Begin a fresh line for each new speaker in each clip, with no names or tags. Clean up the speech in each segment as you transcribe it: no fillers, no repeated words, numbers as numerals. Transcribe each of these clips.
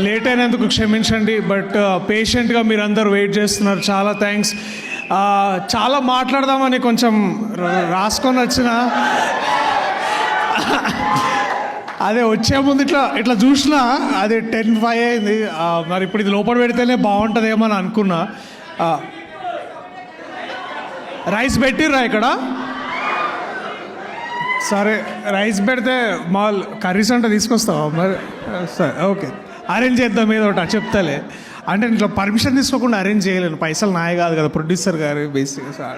Late అయినందుకు క్షమించండి, but పేషెంట్గా మీరు అందరూ వెయిట్ చేస్తున్నారు. చాలా థ్యాంక్స్. చాలా మాట్లాడదామని కొంచెం రాసుకొని వచ్చిన, అదే వచ్చే ముందు ఇట్లా చూసినా అది 10:05 అయింది. మరి ఇప్పుడు ఇది లోపల పెడితేనే బాగుంటుందేమో అని అనుకున్నా. రైస్ పెట్టిర్రా ఇక్కడ? సరే, రైస్ పెడితే మాల్ కర్రీస్ అంటే తీసుకొస్తావా మరి? సరే, ఓకే, అరేంజ్ చేద్దాం ఏదో ఒకటి. చెప్తాలే అంటే ఇట్లా పర్మిషన్ తీసుకోకుండా అరేంజ్ చేయలేను, పైసలు నాయ కాదు కదా, ప్రొడ్యూసర్ గారు బేసిక్గా.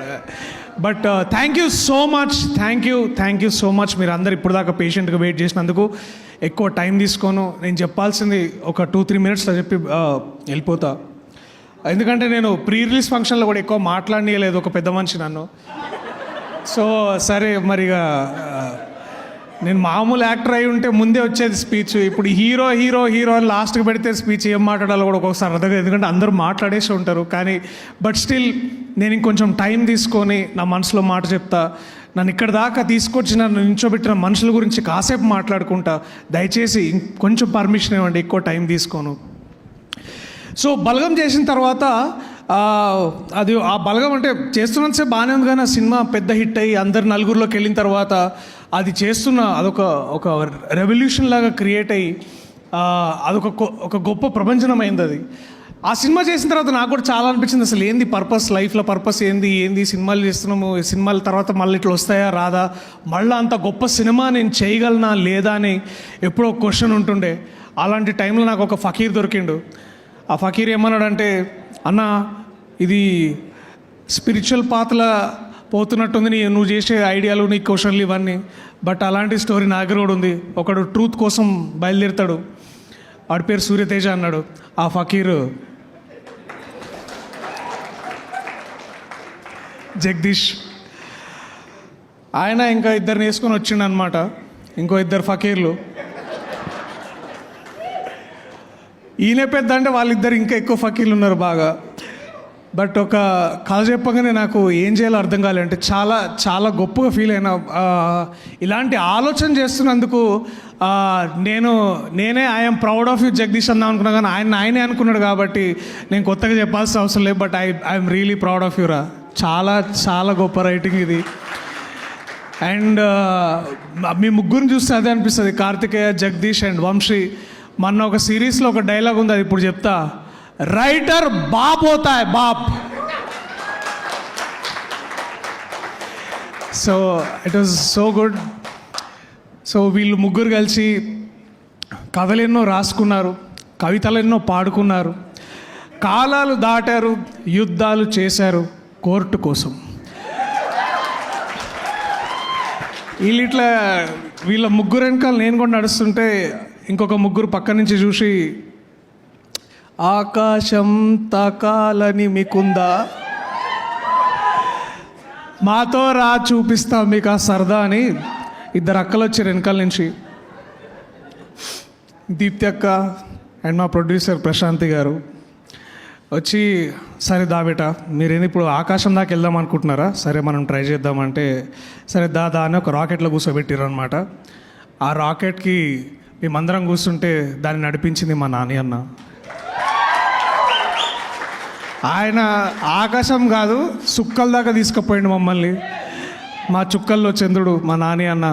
But thank you so much, thank you so much. మీరు అందరు ఇప్పుడు దాకా పేషెంట్గా వెయిట్ చేసినందుకు. ఎక్కువ టైం తీసుకోను, నేను చెప్పాల్సింది ఒక 2-3 మినిట్స్లో చెప్పి వెళ్ళిపోతా. ఎందుకంటే నేను ప్రీ రిలీజ్ ఫంక్షన్లో కూడా ఎక్కువ మాట్లాడనీయలేదు ఒక పెద్ద మనిషి నన్ను. సో సరే, మరిగా నేను మామూలు యాక్టర్ అయి ఉంటే ముందే వచ్చేది స్పీచ్. ఇప్పుడు హీరో అని లాస్ట్కి పెడితే స్పీచ్ ఏం మాట్లాడాలో కూడా ఒక్కొక్కసారి అర్థం, ఎందుకంటే అందరూ మాట్లాడేసి ఉంటారు. కానీ బట్ స్టిల్ నేను ఇంకొంచెం టైం తీసుకొని నా మనసులో మాట చెప్తా. నన్ను ఇక్కడ దాకా తీసుకొచ్చి నన్ను నించోబెట్టిన మనుషుల గురించి కాసేపు మాట్లాడుకుంటా. దయచేసి కొంచెం పర్మిషన్ ఇవ్వండి, ఎక్కువ టైం తీసుకోను. సో బలగం చేసిన తర్వాత అది ఆ బలగం అంటే చేస్తున్నంతసేపు బాగానే ఉంది, కానీ ఆ సినిమా పెద్ద హిట్ అయ్యి అందరు నలుగురిలోకి వెళ్ళిన తర్వాత అది చేస్తున్న అదొక రెవల్యూషన్ లాగా క్రియేట్ అయ్యి ఒక గొప్ప ప్రపంచమైంది అది. ఆ సినిమా చేసిన తర్వాత నాకు కూడా చాలా అనిపించింది, అసలు ఏంది పర్పస్, లైఫ్లో పర్పస్ ఏంది సినిమాలు చేస్తున్నాము, సినిమాల తర్వాత మళ్ళీ ఇట్లా వస్తాయా రాదా, మళ్ళీ అంత గొప్ప సినిమా నేను చేయగలనా లేదా అని ఎప్పుడో క్వశ్చన్ ఉంటుండే. అలాంటి టైంలో నాకు ఒక ఫకీర్ దొరికిండు. ఆ ఫకీర్ ఏమన్నాడంటే, అన్న ఇది స్పిరిచువల్ పాత్రల పోతున్నట్టుంది నువ్వు చేసే ఐడియాలు, నీ క్వశ్చన్లు ఇవన్నీ, బట్ అలాంటి స్టోరీ నా దగ్గర కూడా ఉంది. ఒకడు ట్రూత్ కోసం బయలుదేరుతాడు, వాడి పేరు సూర్యతేజ అన్నాడు. ఆ ఫకీర్ జగదీష్, ఆయన ఇంకా ఇద్దరిని వేసుకొని వచ్చిండు అనమాట, ఇంకో 2 ఫకీర్లు. ఈయన పెద్ద అంటే వాళ్ళిద్దరు ఇంకా ఎక్కువ ఫకీర్లు ఉన్నారు బాగా. బట్ ఒక కథ చెప్పగానే నాకు ఏం చేయాలో అర్థం కాలేదు. అంటే చాలా చాలా గొప్పగా ఫీల్ అయినా. ఇలాంటి ఆలోచన చేస్తున్నందుకు నేనే I'm proud of you Jagadish అందాం అనుకున్నా, కానీ ఆయనే అనుకున్నాడు కాబట్టి నేను కొత్తగా చెప్పాల్సిన అవసరం లేదు. But I'm really proud of యూరా. చాలా చాలా గొప్ప రైటింగ్ ఇది. అండ్ మీ ముగ్గురిని చూస్తే అదే అనిపిస్తుంది, కార్తికేయ, జగదీష్ అండ్ వంశీ. మొన్న ఒక సిరీస్లో ఒక డైలాగ్ ఉంది, అది ఇప్పుడు చెప్తా. రైటర్ బాప్ హోతా హై, బాప్. So it was so good. So వీళ్ళు ముగ్గురు కలిసి కథలు ఎన్నో రాసుకున్నారు, కవితలు ఎన్నో పాడుకున్నారు, కాలాలు దాటారు, యుద్ధాలు చేశారు కోర్టు కోసం. వీళ్ళ ముగ్గురు వెనకాల నేను కూడా నడుస్తుంటే ఇంకొక ముగ్గురు పక్క నుంచి చూసి, ఆకాశం తాకాలని మీకుందా, మాతో రా చూపిస్తాం మీకు ఆ సరదా అని 2 అక్కలు వచ్చారు వెనకాల నుంచి. దీప్తి అక్క అండ్ మా ప్రొడ్యూసర్ ప్రశాంతి గారు వచ్చి, సరే దా బేట, మీరేంది ఇప్పుడు ఆకాశం దాకా వెళ్దాం అనుకుంటున్నారా, సరే మనం ట్రై చేద్దామంటే, సరే దా అని ఒక రాకెట్లో కూర్చోబెట్టారు అనమాట. ఆ రాకెట్కి మేమందరం కూర్చుంటే దాన్ని నడిపించింది మా నాని అన్న. ఆయన ఆకాశం కాదు చుక్కల దాకా తీసుకుపోయిండు మమ్మల్ని. మా చుక్కల్లో చంద్రుడు మా నాని అన్న.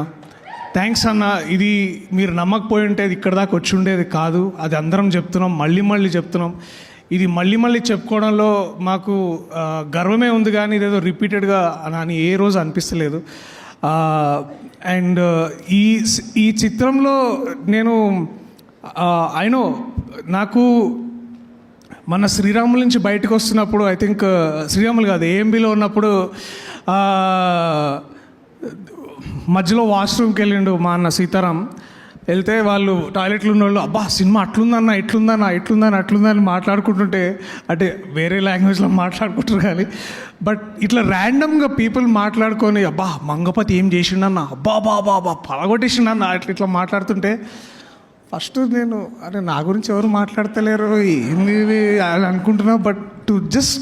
థ్యాంక్స్ అన్న. ఇది మీరు నమ్మకపోయి ఉంటే ఇది ఇక్కడ దాకా వచ్చి ఉండేది కాదు. అది అందరం చెప్తున్నాం, మళ్ళీ చెప్తున్నాం. ఇది మళ్ళీ చెప్పుకోవడంలో మాకు గర్వమే ఉంది, కానీ ఇదేదో రిపీటెడ్గా అని ఏ రోజు అనిపిస్తలేదు. అండ్ ఈ చిత్రంలో నేను అయినో నాకు మన శ్రీరాముల నుంచి బయటకు వస్తున్నప్పుడు, ఐ థింక్ శ్రీరాములు కాదు ఏఎంబీలో ఉన్నప్పుడు మధ్యలో వాష్రూమ్కి వెళ్ళిండు మా అన్న సీతారాం. వెళ్తే వాళ్ళు టాయిలెట్లు ఉన్న వాళ్ళు, అబ్బా సినిమా అట్లుందన్న ఇట్లుందని మాట్లాడుకుంటుంటే, అంటే వేరే లాంగ్వేజ్లో మాట్లాడుకుంటారు కానీ, బట్ ఇట్లా ర్యాండమ్గా పీపుల్ మాట్లాడుకొని, అబ్బా మంగపతి ఏం చేసిండన్న, అబ్బా పలగొట్టేసిండన్న, ఇట్లా మాట్లాడుతుంటే ఫస్ట్ నేను అరే నా గురించి ఎవరు మాట్లాడతలేరు ఏంది అని అనుకుంటున్నా. But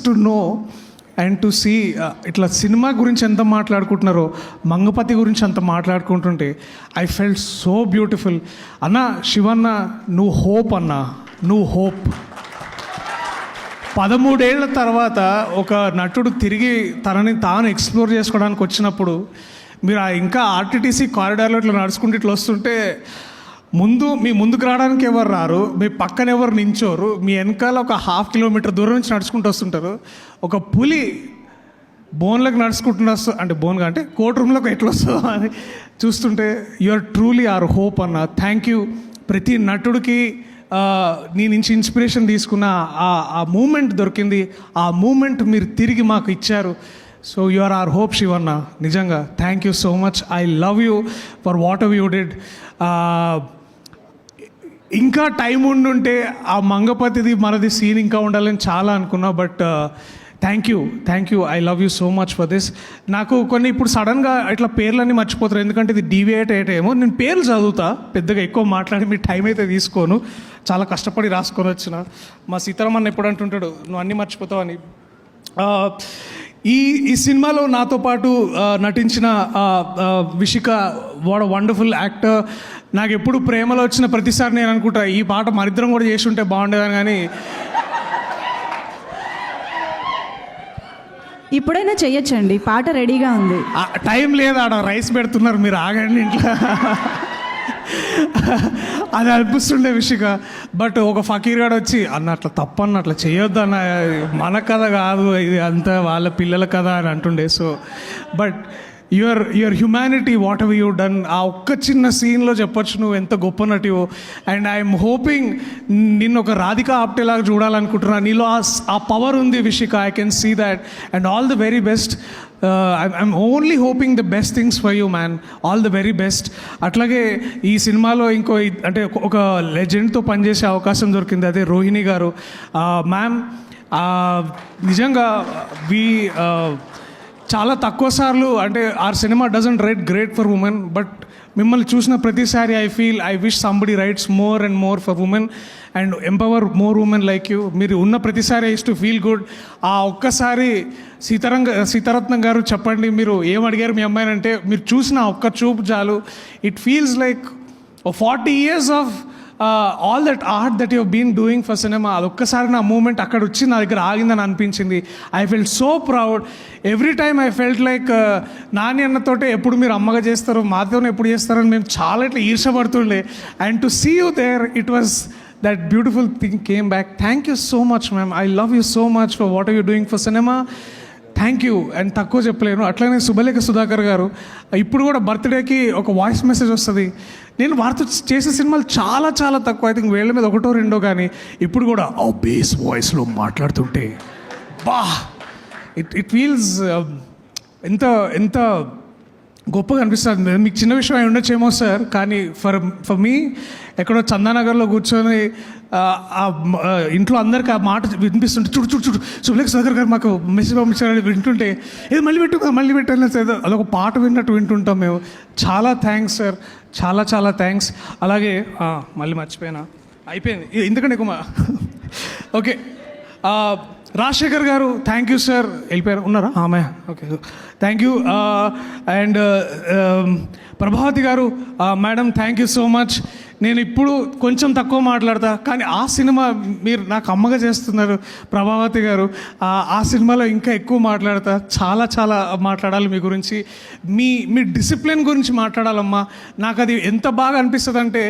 to know and to see ఇట్లా సినిమా గురించి ఎంత మాట్లాడుకుంటున్నారో, మంగపతి గురించి అంత మాట్లాడుకుంటుంటే ఐ ఫెల్ట్ సో బ్యూటిఫుల్. అన్న శివన్న నువ్వు హోప్ అన్న, నువ్వు హోప్. 13 ఏళ్ల తర్వాత ఒక నటుడు తిరిగి తనని తాను ఎక్స్ప్లోర్ చేసుకోవడానికి వచ్చినప్పుడు మీరు ఇంకా ఆర్టీటీసీ కారిడార్లో ఇట్లా నడుచుకుంటూ ఇట్లా వస్తుంటే మీ ముందుకు రావడానికి ఎవరు రారు, మీ పక్కన ఎవరు నించోరు, మీ వెనకాల ఒక 1/2 కిలోమీటర్ దూరం నుంచి నడుచుకుంటూ వస్తుంటారు. ఒక పులి బోన్లకు నడుచుకుంటున్న అంటే బోన్గా అంటే కోర్ట్ రూమ్లోకి ఎట్లా వస్తుందో అని చూస్తుంటే you are truly our hope అన్న. Thank you. ప్రతి నటుడికి నీ నుంచి ఇన్స్పిరేషన్ తీసుకున్న ఆ మూమెంట్ దొరికింది, ఆ మూమెంట్ మీరు తిరిగి మాకు ఇచ్చారు. So you are our hope Shivanna. నిజంగా thank you so much. I love you for whatever you did. ఇంకా టైం ఉండుంటే ఆ మంగపతిది మనది సీన్ ఇంకా ఉండాలని చాలా అనుకున్నా. But thank you. I love you so much for this. నాకు కొన్ని ఇప్పుడు సడన్గా ఇట్లా పేర్లన్నీ మర్చిపోతారు, ఎందుకంటే ఇది డీవియేట్ ఏమో. నేను పేర్లు చదువుతా, పెద్దగా ఎక్కువ మాట్లాడి మీ టైం అయితే తీసుకోను. చాలా కష్టపడి రాసుకొని వచ్చిన. మా సీతారామన్న ఎప్పుడు అంటుంటాడు నువ్వు అన్నీ మర్చిపోతావు అని. ఈ సినిమాలో నాతో పాటు నటించిన Vishika, what a wonderful actor. నాకు ఎప్పుడు ప్రేమలో వచ్చిన ప్రతిసారి నేను అనుకుంటా ఈ పాట మరిద్దరం కూడా చేసి ఉంటే బాగుండేదని, కానీ
ఇప్పుడైనా చెయ్యొచ్చండి, పాట రెడీగా ఉంది.
టైం లేదు, ఆడ రైస్ పెడుతున్నారు, మీరు ఆగండి ఇంట్లో. అది అనిపిస్తుండే విషిక. బట్ ఒక ఫకీర్ గాడు వచ్చి అన్న అట్లా తప్పన్న, అట్లా చేయొద్దు అన్న, మన కథ కాదు ఇది, అంతా వాళ్ళ పిల్లల కథ అని అంటుండే. So but your humanity, what ever you done, ఆ ఒక్క చిన్న సీన్లో చెప్పొచ్చు నువ్వు ఎంత గొప్ప నటివో. అండ్ ఐఎమ్ హోపింగ్ నిన్ను ఒక రాధికా ఆప్టేలాగా చూడాలనుకుంటున్నా. నీలో ఆ పవర్ ఉంది Vishika, I can see that. And all the very best. I'm only hoping the best things for you man. All the very best. అట్లాగే ఈ సినిమాలో అంటే ఒక లెజెండ్తో పనిచేసే అవకాశం దొరికింది, అదే రోహిణి గారు. మ్యామ్ నిజంగా చాలా తక్కువ సార్లు అంటే our cinema doesn't write great for women, but మిమ్మల్ని చూసిన ప్రతిసారి I wish somebody writes more and more for women and empower more women like you. మీరు ఉన్న ప్రతిసారి ఐస్ టు ఫీల్ గుడ్. ఆ ఒక్కసారి సీతారత్నం గారు చెప్పండి, మీరు ఏం అడిగారు మీ అమ్మాయిని అంటే, మీరు చూసిన ఒక్క చూపు చాలు, it feels like 40 years of all that art that you been doing for cinema. అదొక్కసారి నా మూమెంట్ అక్కడ వచ్చి నా దగ్గర ఆగిందని అనిపించింది. I felt so proud. Every time I felt like Nani అన్నతోటే ఎప్పుడు మీరు అమ్మగా చేస్తారు, మాతోనే ఎప్పుడు చేస్తారని మేము చాలా ఇట్లా ఈర్షపడుతుండే. And to see you there, it was that beautiful thing came back. Thank you so much ma'am. I love you so much for what are you doing for cinema. Thank you. And తక్కువ చెప్పలేను. అట్లనే శుభలేఖ సుధాకర్ గారు, ఇప్పుడు కూడా బర్త్డేకి ఒక voice message వస్తుంది. నేను వారితో చేసే సినిమాలు చాలా చాలా తక్కువ, ఐ థింక్ వేళ్ళ మీద 1 or 2, కానీ ఇప్పుడు కూడా ఆ బేస్ వాయిస్లో మాట్లాడుతుంటే బా ఇట్ ఫీల్స్ ఎంత గొప్పగా అనిపిస్తుంది. మీకు చిన్న విషయం అయి ఉండొచ్చేమో సార్, కానీ ఫర్ మీ ఎక్కడో చందానగర్లో కూర్చొని ఇంట్లో అందరికీ ఆ మాట వినిపిస్తుంటే చూడు శుభలేఖ సుధాకర్ గారు మాకు మెసేజ్ పంపించారని వింటుంటే ఏదో మళ్ళీ పెట్టాలి అదొక పాట విన్నట్టు వింటుంటాం మేము. చాలా థ్యాంక్స్ సార్, చాలా చాలా థ్యాంక్స్. అలాగే మళ్ళీ మర్చిపోయినా, అయిపోయింది ఎందుకంటే ఎక్కువ. ఓకే, రాజశేఖర్ గారు థ్యాంక్ యూ సార్. వెళ్ళిపోయారు, ఉన్నారా? ఆమె okay, thank you. And Prabhavati గారు, madam thank you so much. నేను ఇప్పుడు కొంచెం తక్కువ మాట్లాడతా, కానీ ఆ సినిమా మీరు నాకు అమ్మగా చేస్తున్నారు ప్రభావతి గారు. ఆ సినిమాలో ఇంకా ఎక్కువ మాట్లాడతా, చాలా చాలా మాట్లాడాలి మీ గురించి, మీ డిసిప్లిన్ గురించి మాట్లాడాలమ్మా. నాకు అది ఎంత బాగా అనిపిస్తుంది అంటే,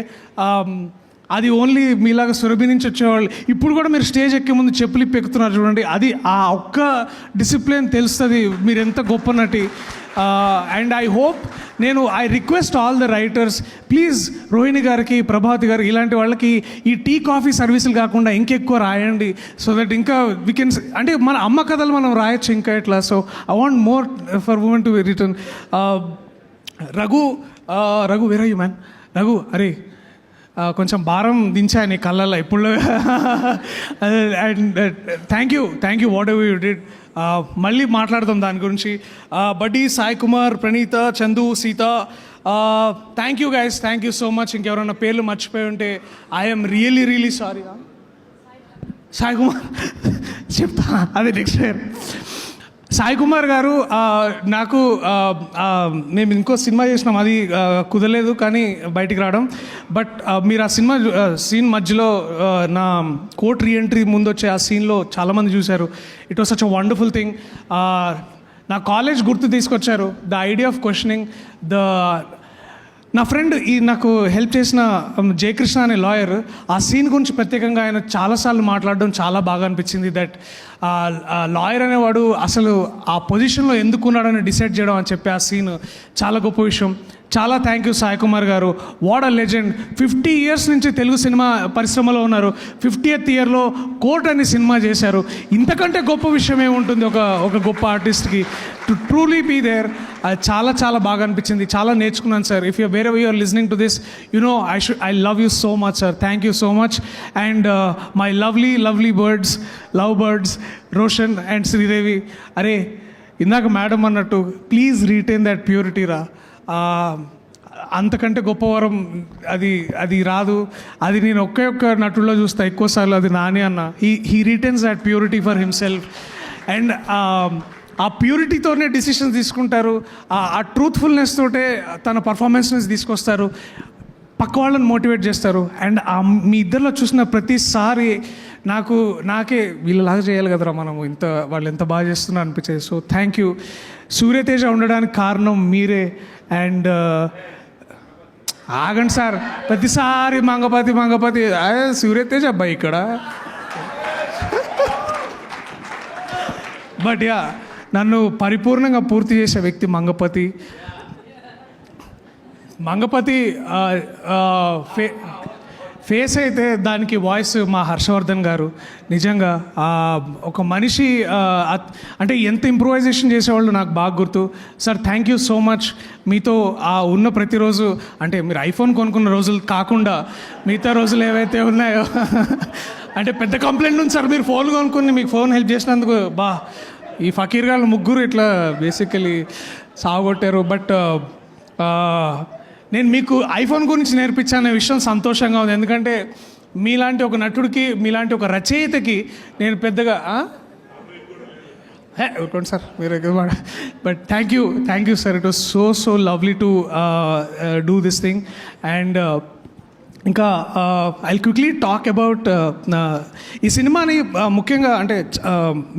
అది ఓన్లీ మీలాగా సురభి నుంచి వచ్చేవాళ్ళు ఇప్పుడు కూడా మీరు స్టేజ్ ఎక్కే ముందు చెప్పులు ఎక్కుతున్నారు చూడండి, అది ఆ ఒక్క డిసిప్లిన్ తెలుస్తుంది మీరు ఎంత గొప్ప నటి. And I hope, I request all the writers, please Rohini గారికి, ప్రభావతి గారికి, ఇలాంటి వాళ్ళకి ఈ టీ కాఫీ సర్వీసులు కాకుండా ఇంకెక్కువ రాయండి. సో దట్ ఇంకా వీ కెన్, అంటే మన అమ్మ కథలు మనం రాయొచ్చు ఇంకా ఇట్లా. So I want more for women to return. Raghu where are you man? Raghu, అరే కొంచెం భారం దించా నీ కళ్ళల్లో ఇప్పుడు. And thank you what ever you did. మళ్ళీ మాట్లాడదాం దాని గురించి. బడ్డీ, Sai Kumar, Praneetha, Chandu, Sita, thank you guys, thank you so much. ఇంకెవరైనా పేర్లు మర్చిపోయి ఉంటే I'm really sorry. Sai Kumar చెప్తా, అదే నెక్స్ట్ ఇయర్. సాయి కుమార్ గారు నాకు మేము ఇంకో సినిమా చేసినాం, అది కుదరలేదు కానీ బయటికి రావడం. బట్ మీరు ఆ సినిమా సీన్ మధ్యలో నా కోర్ట్ రీఎంట్రీ ముందు వచ్చే ఆ సీన్లో చాలామంది చూశారు. It was such a wonderful thing. నా కాలేజ్ గుర్తు తీసుకొచ్చారు. ద ఐడియా ఆఫ్ క్వశ్చనింగ్ నా ఫ్రెండ్ నాకు హెల్ప్ చేసిన జయకృష్ణ అనే లాయర్, ఆ సీన్ గురించి ప్రత్యేకంగా ఆయన చాలాసార్లు మాట్లాడడం చాలా బాగా అనిపించింది. దట్ లాయర్ అనేవాడు అసలు ఆ పొజిషన్లో ఎందుకు ఉన్నాడని డిసైడ్ చేయడం అని చెప్పి ఆ సీన్ చాలా గొప్ప విషయం. చాలా థ్యాంక్ యూ సాయి కుమార్ గారు. What a legend. 50 years నుంచి తెలుగు సినిమా పరిశ్రమలో ఉన్నారు. 50th yearలో కోర్ట్ అనే సినిమా చేశారు. ఇంతకంటే గొప్ప విషయం ఏముంటుంది ఒక గొప్ప ఆర్టిస్ట్కి. To truly be there. అది చాలా చాలా బాగా అనిపించింది. చాలా నేర్చుకున్నాను sir. If you wherever you're listening to this, I love you so much sir. Thank you so much. And my lovely birds, love birds, Roshan and Sridevi. అరే ఇందాక మేడం అన్నట్టు ప్లీజ్ రీటైన్ దట్ ప్యూరిటీ రా. అంతకంటే గొప్ప వరం అది రాదు. అది నేను ఒక్క నటుల్లో చూస్తా ఎక్కువసార్లు. అది నాని అన్న. He retains that purity for himself. And ఆ ప్యూరిటీతోనే డిసిషన్స్ తీసుకుంటారు. ఆ ట్రూత్ఫుల్నెస్ తోటే తన పర్ఫార్మెన్స్ని తీసుకొస్తారు. పక్క వాళ్ళని మోటివేట్ చేస్తారు. అండ్ మీ ఇద్దరిలో చూసిన ప్రతిసారి నాకే వీళ్ళలాగా చేయాలి కదరా మనము, వాళ్ళు ఎంత బాగా చేస్తున్నారు అనిపించేది. So thank you. సూర్యతేజ ఉండడానికి కారణం మీరే. అండ్ ఆగండి సార్, ప్రతిసారి మంగపతి సూర్యతేజ అబ్బాయి ఇక్కడ. బట్ యా, నన్ను పరిపూర్ణంగా పూర్తి చేసే వ్యక్తి మంగపతి. ఫేస్ అయితే దానికి వాయిస్ మా హర్షవర్ధన్ గారు. నిజంగా ఒక మనిషి అంటే ఎంత ఇంప్రూవైజేషన్ చేసేవాళ్ళు నాకు బాగా గుర్తు. Sir thank you so much. మీతో ఉన్న ప్రతిరోజు, అంటే మీరు ఐఫోన్ కొనుక్కున్న రోజులు కాకుండా మిగతా రోజులు ఏవైతే ఉన్నాయో అంటే పెద్ద కంప్లైంట్ ఉంది సార్, మీరు ఫోన్ కొనుక్కుని మీకు ఫోన్ హెల్ప్ చేసినందుకు ఈ ఫకీర్ గారు ముగ్గురు ఇట్లా బేసికలీ సాగొట్టారు. బట్ నేను మీకు ఐఫోన్ గురించి నేర్పించానే విషయం సంతోషంగా ఉంది. ఎందుకంటే మీలాంటి ఒక నటుడికి, మీలాంటి ఒక రచయితకి నేను పెద్దగా ఊరుకోండి సార్ మీరు. But thank you sir. It was so lovely to do this thing. And ఇంకా ఐ క్విక్లీ టాక్ అబౌట్ ఈ సినిమాని. ముఖ్యంగా అంటే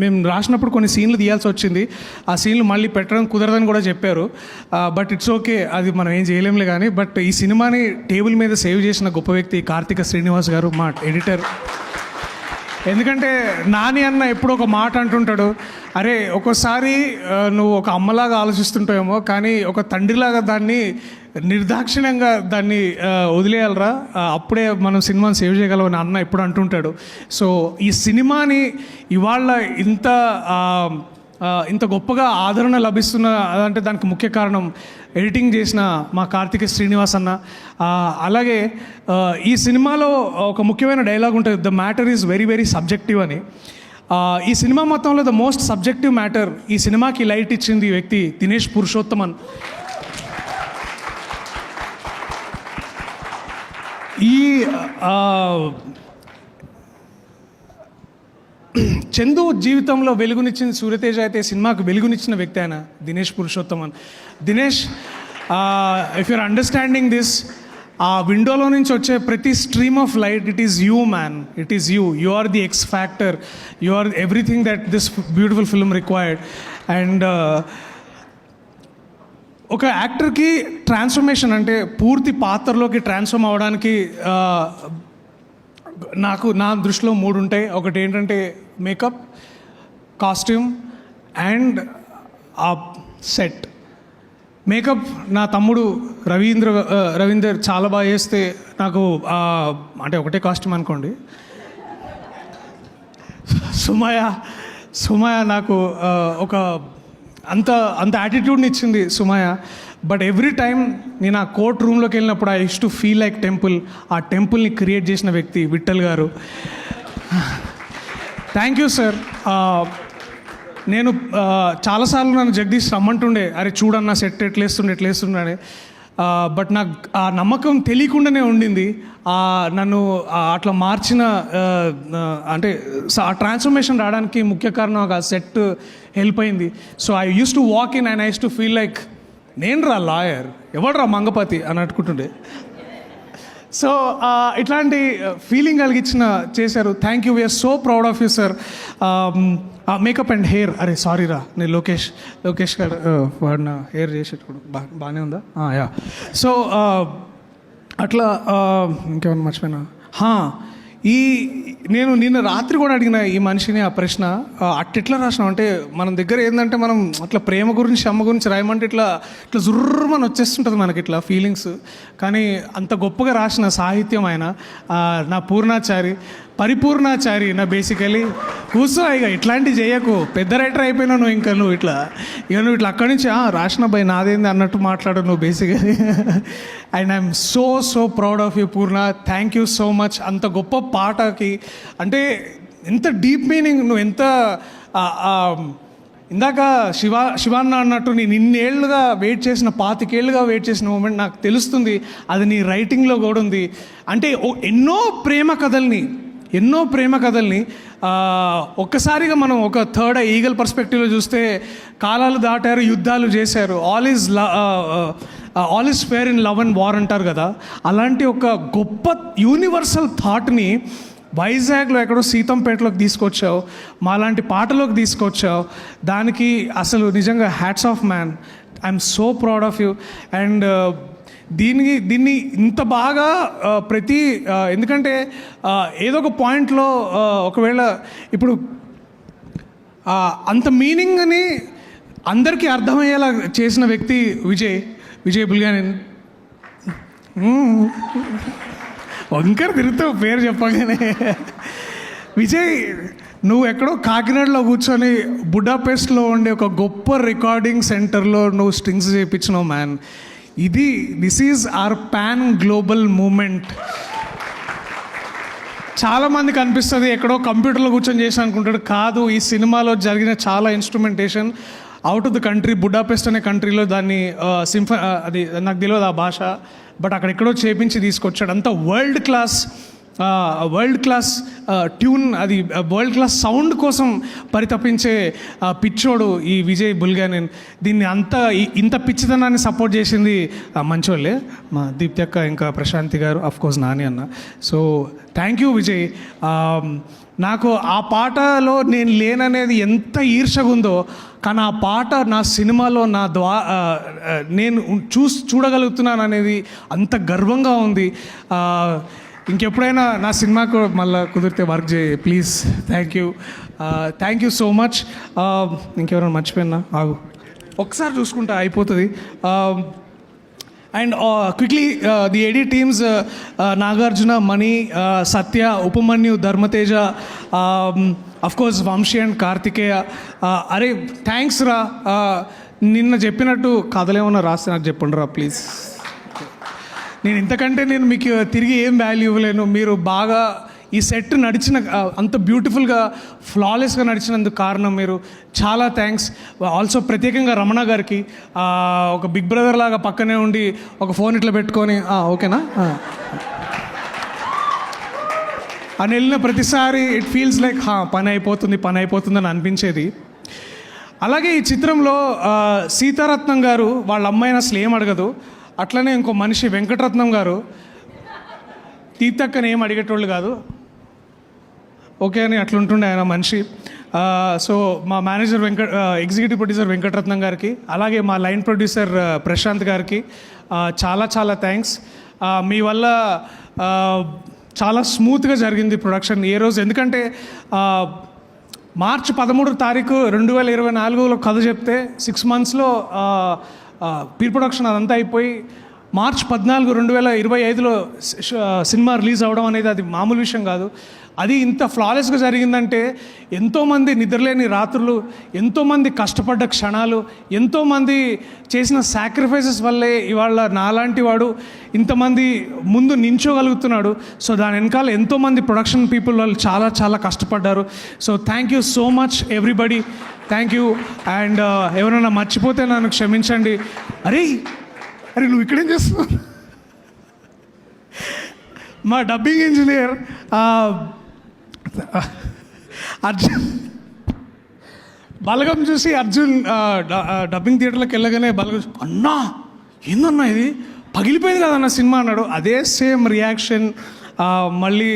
మేము రాసినప్పుడు కొన్ని సీన్లు తీయాల్సి వచ్చింది. ఆ సీన్లు మళ్ళీ పెట్టడం కుదరదని కూడా చెప్పారు. బట్ ఇట్స్ ఓకే, అది మనం ఏం చేయలేంలే కానీ. బట్ ఈ సినిమాని టేబుల్ మీద సేవ్ చేసిన గొప్ప వ్యక్తి కార్తిక శ్రీనివాస్ గారు, మా ఎడిటర్. ఎందుకంటే నాని అన్న ఎప్పుడు ఒక మాట అంటుంటాడు, అరే ఒక్కోసారి నువ్వు ఒక అమ్మలాగా ఆలోచిస్తుంటావేమో కానీ ఒక తండ్రిలాగా దాన్ని నిర్దాక్షిణ్యంగా దాన్ని వదిలేయాలరా, అప్పుడే మనం సినిమాని సేవ్ చేయగలమని అన్న ఎప్పుడు అంటుంటాడు. సో ఈ సినిమాని ఇవాళ ఇంత గొప్పగా ఆదరణ లభిస్తున్న అంటే దానికి ముఖ్య కారణం ఎడిటింగ్ చేసిన మా కార్తిక శ్రీనివాస్ అన్న. అలాగే ఈ సినిమాలో ఒక ముఖ్యమైన డైలాగ్ ఉంటుంది, the matter is very very subjective అని. ఈ సినిమా మొత్తంలో ద మోస్ట్ సబ్జెక్టివ్ మ్యాటర్, ఈ సినిమాకి లైట్ ఇచ్చింది ఈ వ్యక్తి దినేష్ పురుషోత్తమన్. చందు జీవితంలో వెలుగునిచ్చిన సూర్యతేజ అయితే సినిమాకు వెలుగునిచ్చిన వ్యక్తి ఆయన Dinesh Purushothaman. Dinesh, if your understanding this, ఆ విండోలో నుంచి వచ్చే ప్రతి stream of light, it is you man, it is you are the X factor, you are everything that this beautiful film required. And ఒక యాక్టర్కి ట్రాన్స్ఫర్మేషన్ అంటే పూర్తి పాత్రలోకి ట్రాన్స్ఫార్మ్ అవ్వడానికి నా దృష్టిలో 3 ఉంటాయి. ఒకటి ఏంటంటే మేకప్, కాస్ట్యూమ్ అండ్ ఆ సెట్. మేకప్ నా తమ్ముడు రవీందర్ చాలా బాగా చేస్తే నాకు అంటే ఒకటే కాస్ట్యూమ్ అనుకోండి. సుమయ నాకు ఒక అంత యాటిట్యూడ్ని ఇచ్చింది సుమయ. బట్ ఎవ్రీ టైం నేను ఆ కోర్ట్ రూమ్లోకి వెళ్ళినప్పుడు I use to feel like temple. ఆ టెంపుల్ని క్రియేట్ చేసిన వ్యక్తి విఠల్ గారు. Thank you sir. నేను చాలాసార్లు నన్ను జగదీష్ రమ్మంటుండే, అరే చూడన్నా సెట్ ఎట్లేస్తుండే అని. బట్ నాకు ఆ నమ్మకం తెలియకుండానే ఉండింది. నన్ను అట్లా మార్చిన అంటే ఆ ట్రాన్స్ఫర్మేషన్ రావడానికి ముఖ్య కారణం ఆ సెట్ హెల్ప్ అయింది. So I use to walk in and I use to feel like నేను రా లాయర్, ఎవడు రా మంగపతి అని అనుకుంటుండే. సో ఇట్లాంటి ఫీలింగ్ కలిగించిన చేశారు. Thank you, we're so proud of you sir. Makeup and hair, అరే సారీ రా, నేను లోకేష్ గారు వాడిన హెయిర్ చేసేటప్పుడు బాగానే ఉందా? యా. సో అట్లా ఇంకేమన్నా మర్చిపోయినా, నేను నిన్న రాత్రి కూడా అడిగిన ఈ మనిషిని ఆ ప్రశ్న, అట్టెట్లా రాసినాం అంటే మన దగ్గర ఏంటంటే మనం అట్లా ప్రేమ గురించి అమ్మ గురించి రాయమంటే ఇట్లా జుర్రమని వచ్చేస్తుంటుంది మనకి ఇట్లా ఫీలింగ్స్. కానీ అంత గొప్పగా రాసిన సాహిత్యం ఆయన, నా పూర్ణాచారి, పరిపూర్ణాచారి నా బేసికలీ. కూర్చో ఇక ఇట్లాంటివి చేయకు, పెద్ద రైటర్ అయిపోయినావు నువ్వు. ఇంకా నువ్వు ఇట్లా అక్కడి నుంచి రాసిన బై నాదేంది అన్నట్టు మాట్లాడు నువ్వు basically. And I'm so proud of you Purna, thank you so much. అంత గొప్ప పాటకి అంటే ఎంత డీప్ మీనింగ్, నువ్వు ఎంత ఇందాక శివాన్న అన్నట్టు నేను ఇన్నేళ్లుగా వెయిట్ చేసిన 25 ఏళ్ళుగా వెయిట్ చేసిన మూమెంట్ నాకు తెలుస్తుంది, అది నీ రైటింగ్లో కూడా ఉంది. అంటే ఎన్నో ప్రేమ కథల్ని ఒక్కసారిగా మనం ఒక థర్డ్ ఈగల్ పర్స్పెక్టివ్లో చూస్తే కాలాలు దాటారు, యుద్ధాలు చేశారు, all is fair in love and war అంటారు కదా. అలాంటి ఒక గొప్ప యూనివర్సల్ థాట్ని వైజాగ్లో ఎక్కడో సీతంపేటలోకి తీసుకొచ్చావు, మాలాంటి పాటలోకి తీసుకొచ్చావు. దానికి అసలు నిజంగా hats off man. I'm so proud of you. And దీన్ని ఇంత బాగా ఎందుకంటే ఏదో ఒక పాయింట్లో ఒకవేళ ఇప్పుడు అంత మీనింగ్ని అందరికీ అర్థమయ్యేలా చేసిన వ్యక్తి విజయ్ బుల్గానెన్. వంకర తిరుగుతావు పేరు చెప్పగానే. విజయ్, నువ్వు ఎక్కడో కాకినాడలో కూర్చొని బుడాపెస్ట్లో ఉండే ఒక గొప్ప రికార్డింగ్ సెంటర్లో నువ్వు స్ట్రింగ్స్ చేయించినావు man. This is our pan global moment. చాలామందికి అనిపిస్తుంది ఎక్కడో కంప్యూటర్లో కూర్చొని చేసి అనుకుంటాడు. కాదు, ఈ సినిమాలో జరిగిన చాలా instrumentation out of the country, Budapest అనే కంట్రీలో దాన్ని అది నాకు తెలియదు ఆ భాష, బట్ అక్కడెక్కడో చేపించి తీసుకొచ్చాడు. అంత వరల్డ్ క్లాస్ ట్యూన్, అది వరల్డ్ క్లాస్ సౌండ్ కోసం పరితపించే పిచ్చోడు ఈ విజయ్ బుల్గానెన్. దీన్ని ఇంత పిచ్చితనాన్ని సపోర్ట్ చేసింది మంచోళ్ళే, మా దీప్తి అక్క, ఇంకా ప్రశాంతి గారు, అఫ్కోర్స్ నాని అన్న. So thank you Vijay. నాకు ఆ పాటలో నేను లేననేది ఎంత ఈర్షగా ఉందో, కానీ ఆ పాట నా సినిమాలో నేను చూడగలుగుతున్నాను అనేది అంత గర్వంగా ఉంది. ఇంకెప్పుడైనా నా సినిమాకు మళ్ళీ కుదిరితే వర్క్ చేయి please. Thank you so much. ఇంకెవరైనా మర్చిపోయినా ఆగు, ఒకసారి చూసుకుంటా అయిపోతుంది. And quickly the AD teams, Nagarjuna, Mani, Satya, Upamanyu, Dharmateja, of course Vamsi and Karthikeya. అరే థ్యాంక్స్ రా. నిన్న చెప్పినట్టు కథలేమన్నా రాస్తే నాకు చెప్పండి రా ప్లీజ్. నేను మీకు తిరిగి ఏం వాల్యూ ఇవ్వలేను. మీరు బాగా ఈ సెట్ నడిచిన అంత బ్యూటిఫుల్గా ఫ్లాలెస్గా నడిచినందుకు కారణం మీరు. చాలా థ్యాంక్స్. ఆల్సో ప్రత్యేకంగా రమణ గారికి, ఒక బిగ్ బ్రదర్ లాగా పక్కనే ఉండి ఒక ఫోన్ ఇట్లా పెట్టుకొని ఓకేనా అని వెళ్ళిన ప్రతిసారి ఇట్ ఫీల్స్ లైక్ పని అయిపోతుంది అని అనిపించేది. అలాగే ఈ చిత్రంలో సీతారత్నం గారు వాళ్ళ అమ్మాయిని అసలు ఏం అడగదు. అట్లనే ఇంకో మనిషి వెంకటరత్నం గారు తీర్థక్కని ఏం అడిగేటోళ్ళు కాదు, ఓకే అని అట్లుంటుండే ఆయన మనిషి. సో మా మేనేజర్ ఎగ్జిక్యూటివ్ ప్రొడ్యూసర్ వెంకటరత్నం గారికి, అలాగే మా లైన్ ప్రొడ్యూసర్ ప్రశాంత్ గారికి చాలా థ్యాంక్స్. మీ వల్ల చాలా స్మూత్గా జరిగింది ప్రొడక్షన్ ఏ రోజు. ఎందుకంటే మార్చి 13 2024 కథ చెప్తే 6 monthsలో ప్రీ ప్రొడక్షన్ అదంతా అయిపోయి మార్చి 14 2025 సినిమా రిలీజ్ అవ్వడం అనేది అది మామూలు విషయం కాదు. అది ఇంత ఫ్లాలెస్గా జరిగిందంటే ఎంతోమంది నిద్రలేని రాత్రులు, ఎంతోమంది కష్టపడ్డ క్షణాలు, ఎంతోమంది చేసిన సాక్రిఫైసెస్ వల్లే ఇవాళ నాలాంటి వాడు ఇంతమంది ముందు నించోగలుగుతున్నాడు. సో దాని వెనకాల ఎంతోమంది ప్రొడక్షన్ పీపుల్ వాళ్ళు చాలా కష్టపడ్డారు. So thank you so much everybody. Thank you. And ఎవరైనా మర్చిపోతే నన్ను క్షమించండి. అరే అరే నువ్వు ఇక్కడేం చేస్తున్నావు? మా డబ్బింగ్ ఇంజనీర్ అర్జున్ బలగం చూసి అర్జున్ డబ్బింగ్ థియేటర్లోకి వెళ్ళగానే బలగం అన్నా ఏందన్నా ఇది పగిలిపోయింది కదన్న సినిమా అన్నాడు. అదే సేమ్ రియాక్షన్ మళ్ళీ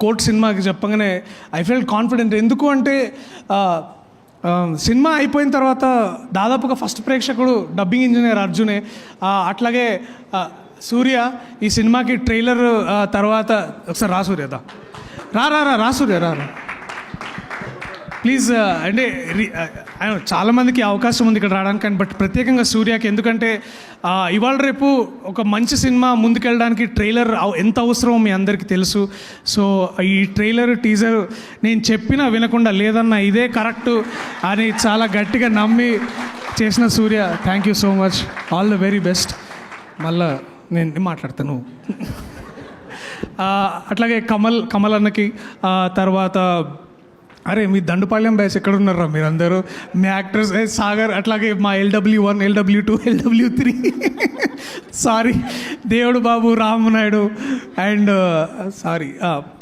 కోర్ట్ సినిమాకి చెప్పగానే ఐ ఫెల్ట్ కాన్ఫిడెంట్. ఎందుకు అంటే సినిమా అయిపోయిన తర్వాత దాదాపుగా ఫస్ట్ ప్రేక్షకుడు డబ్బింగ్ ఇంజనీర్ అర్జునే. అట్లాగే సూర్య ఈ సినిమాకి ట్రైలర్ తర్వాత ఒకసారి రా సూర్య రా సూర్య రా ప్లీజ్. అంటే చాలామందికి అవకాశం ఉంది ఇక్కడ రావడానికి, బట్ ప్రత్యేకంగా సూర్యకి ఎందుకంటే ఇవాళ రేపు ఒక మంచి సినిమా ముందుకెళ్ళడానికి ట్రైలర్ ఎంత అవసరమో మీ అందరికీ తెలుసు. సో ఈ ట్రైలర్ టీజర్ నేను చెప్పినా వినకుండా లేదన్నా ఇదే కరెక్టు అని చాలా గట్టిగా నమ్మి చేసిన Surya, thank you so much, all the very best. మళ్ళా నేను మాట్లాడతాను. అట్లాగే కమల్ అన్నకి తర్వాత అరే మీ దండుపాళ్యం బ్యాచ్ ఎక్కడ ఉన్నారా మీరందరూ, మీ యాక్టర్స్ సాగర్, అట్లాగే మా LW1 LW2 LW3 సారీ దేవుడు బాబు రామనాయుడు అండ్ సారీ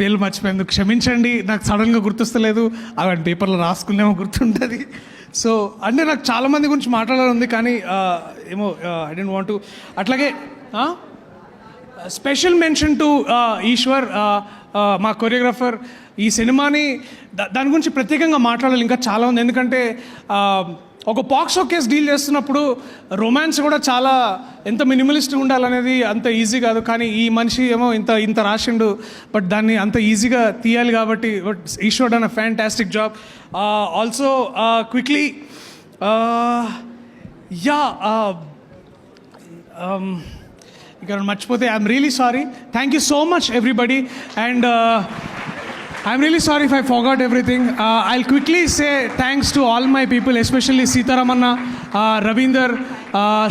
పేర్లు మర్చిపోయేందుకు క్షమించండి, నాకు సడన్గా గుర్తొస్తలేదు, అవన్నీ పేపర్లో రాసుకునేమో గుర్తుంటుంది. సో అంటే నాకు చాలామంది గురించి మాట్లాడాలి ఉంది కానీ ఏమో ఐ డోంట్ వాంట్ టు. అట్లాగే స్పెషల్ మెన్షన్ టు ఈశ్వర్ మా కొరియోగ్రాఫర్. ఈ సినిమాని దాని గురించి ప్రత్యేకంగా మాట్లాడాలి ఇంకా చాలా ఉంది, ఎందుకంటే ఒక పాక్సో కేసు డీల్ చేస్తున్నప్పుడు రొమాన్స్ కూడా చాలా ఎంత మినిమలిస్ట్గా ఉండాలనేది అంత ఈజీ కాదు. కానీ ఈ మనిషి ఏమో ఇంత రాసిండు, బట్ దాన్ని అంత ఈజీగా తీయాలి కాబట్టి but Eshwar done a fantastic job. Also quickly ఇక్కడ మర్చిపోతే I'm really sorry. Thank you so much everybody and I'm really sorry if I forgot everything. I'll quickly say thanks to all my people, especially Sitaramanna, Ravinder,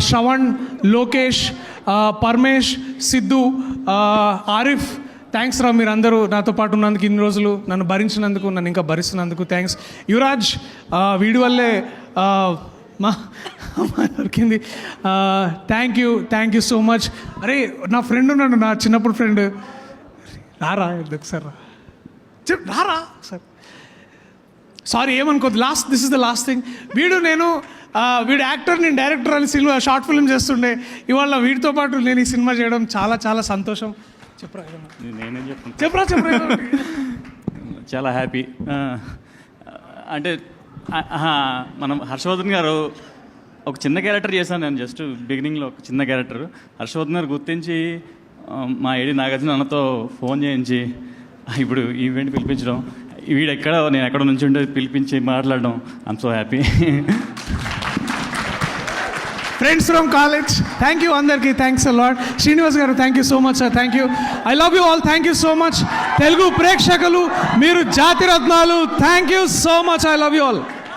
Shravan, Lokesh, Parmesh, Sidhu, Arif. Thanks రా మీరందరూ నాతో పాటు ఉన్నందుకు, ఇన్ని రోజులు నన్ను భరించినందుకు, నన్ను ఇంకా భరిస్తున్నందుకు థ్యాంక్స్. యువరాజ్ వీడి వల్లే మా దొరికింది. Thank you so much. అరే నా ఫ్రెండ్ ఉన్నాడు, నా చిన్నప్పుడు ఫ్రెండ్, రారా ఒకసారి రా రారా సార్. సారీ ఏమనుకోద్దు, this is the last thing. వీడు యాక్టర్, నేను డైరెక్టర్ అని సినిమా షార్ట్ ఫిల్మ్ చేస్తుండే. ఇవాళ వీడితో పాటు నేను ఈ సినిమా చేయడం చాలా చాలా సంతోషం. చెప్పరా
చాలా హ్యాపీ. అంటే మనం హర్షవర్ధన్ గారు ఒక చిన్న క్యారెక్టర్ చేశాను నేను, జస్ట్ బిగినింగ్లో ఒక చిన్న క్యారెక్టర్. హర్షవర్ధన్ గారు గుర్తించి మా ఏడి నాగార్జున అన్నతో ఫోన్ చేయించి ఇప్పుడు ఈవెంట్ పిలిపించడం, నేను ఎక్కడ నుంచి ఉంటే పిలిపించి మాట్లాడడం, I'm so happy.
Friends from college, thank you అందరికీ, థ్యాంక్స్ అ లాట్. శ్రీనివాస్ గారు thank you so much sir, thank you. I love you all, thank you so much. Telugu ప్రేక్షకులు మీరు జాతి రత్నాలు, thank you so much, I love you all.